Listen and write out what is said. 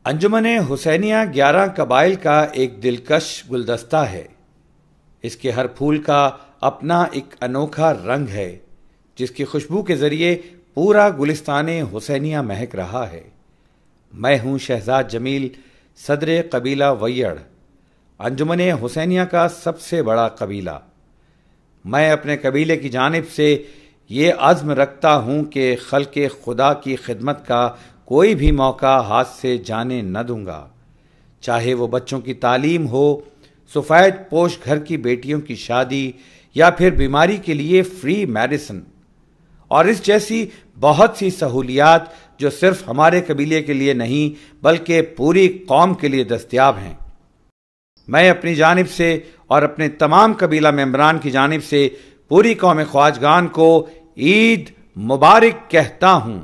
انجمن حسینیہ 11 قبائل کا ایک دلکش گلدستہ ہے۔ اس کے ہر پھول کا اپنا ایک انوکھا رنگ ہے، جس کی خوشبو کے ذریعے پورا گلستان حسینیہ مہک رہا ہے۔ میں ہوں شہزاد جمیل، صدر قبیلہ ویڑ، انجمن حسینیہ کا سب سے بڑا قبیلہ۔ میں اپنے قبیلے کی جانب سے یہ عزم رکھتا ہوں کہ خلق خدا کی خدمت کا کوئی بھی موقع ہاتھ سے جانے نہ دوں گا، چاہے وہ بچوں کی تعلیم ہو، سفید پوش گھر کی بیٹیوں کی شادی، یا پھر بیماری کے لیے فری میڈیسن، اور اس جیسی بہت سی سہولیات جو صرف ہمارے قبیلے کے لیے نہیں بلکہ پوری قوم کے لیے دستیاب ہیں۔ میں اپنی جانب سے اور اپنے تمام قبیلہ ممبران کی جانب سے پوری قوم خواجگان کو عید مبارک کہتا ہوں۔